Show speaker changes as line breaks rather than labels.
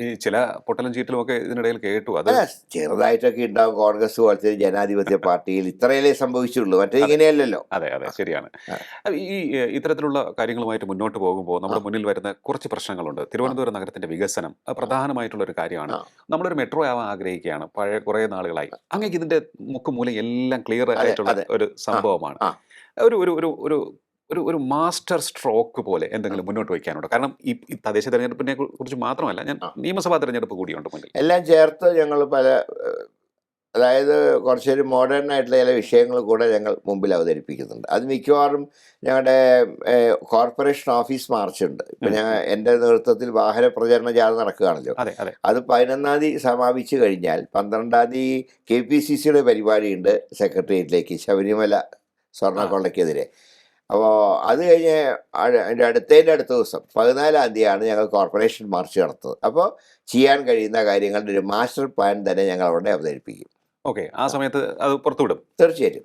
ഈ ചില പൊട്ടലും ചീറ്റലും ഒക്കെ ഇതിനിടയിൽ കേട്ടു. അത്
അല്ല, ചെറുതായിട്ടൊക്കെ ഉണ്ടാവും. കോൺഗ്രസ് പോലത്തെ ഒരു ജനാധിപത്യ പാർട്ടിയിൽ ഇത്രയല്ലേ സംഭവിച്ചുള്ളൂ, മറ്റേ
അതെ.
ഇങ്ങനെയല്ലല്ലോ.
അതെ, അതെ. ശരിയാണ്.
ആ,
ഈ ഇത്തരത്തിലുള്ള കാര്യങ്ങളുമായിട്ട് മുന്നോട്ട് പോകുമ്പോൾ
ആ,
നമ്മുടെ മുന്നിൽ വരുന്ന കുറച്ച് പ്രശ്നങ്ങളുണ്ട്.
ആ,
തിരുവനന്തപുരം നഗരത്തിന്റെ വികസനം അത്
ആ,
പ്രധാനമായിട്ടുള്ള ഒരു കാര്യമാണ്.
ആ,
നമ്മളൊരു മെട്രോ ആവാൻ ആഗ്രഹിക്കുകയാണ്. പഴയ കുറേ നാളുകളായി.
ആ.
അങ്ങേക്ക് ഇതിന്റെ മുക്കും മൂലയും എല്ലാം ക്ലിയർ
അതെ,
ആയിട്ടുള്ള
അതെ.
ഒരു
ആ,
സംഭവമാണ്.
ആ.
ഒരു ഒരു ഒരു ഒരു ഒരു ഒരു മാസ്റ്റർ സ്ട്രോക്ക് പോലെ എന്തെങ്കിലും മുന്നോട്ട് വയ്ക്കാനുണ്ടോ? കാരണം ഈ തദ്ദേശ തെരഞ്ഞെടുപ്പിനെ കുറിച്ച് മാത്രമല്ല, ഞാൻ
ആ.
നിയമസഭാ തെരഞ്ഞെടുപ്പ് കൂടിയുണ്ട് മുന്നിൽ.
എല്ലാം ചേർത്ത് ഞങ്ങൾ പല അതായത് കുറച്ചൊരു മോഡേൺ ആയിട്ടുള്ള ചില വിഷയങ്ങൾ കൂടെ ഞങ്ങൾ മുമ്പിൽ അവതരിപ്പിക്കുന്നുണ്ട്. അത് മിക്കവാറും ഞങ്ങളുടെ കോർപ്പറേഷൻ ഓഫീസ് മാർച്ചുണ്ട്. ഇപ്പം
ഉം, ഉം.
എൻ്റെ നേതൃത്വത്തിൽ വാഹന പ്രചരണ ജാഥ നടക്കുകയാണല്ലോ.
അതെ, അതെ.
അത് 11-ാം തീയതി സമാപിച്ചു കഴിഞ്ഞാൽ 12-ാം തീയതി KPCCയുടെ പരിപാടിയുണ്ട് സെക്രട്ടേറിയറ്റിലേക്ക്, ശബരിമല
ആ,
സ്വർണ്ണക്കൊള്ളയ്ക്കെതിരെ. അപ്പോൾ അത് കഴിഞ്ഞ് അതിൻ്റെ അടുത്ത ദിവസം 14-ാം തീയതിയാണ് ഞങ്ങൾ കോർപ്പറേഷൻ മാർച്ച് നടത്തുന്നത്. അപ്പോൾ ചെയ്യാൻ കഴിയുന്ന കാര്യങ്ങളുടെ ഒരു മാസ്റ്റർ പ്ലാൻ തന്നെ ഞങ്ങൾ അവിടെ അവതരിപ്പിക്കും.
ഓക്കെ. ആ സമയത്ത് അത് പുറത്തുവിടും.
തീർച്ചയായിട്ടും.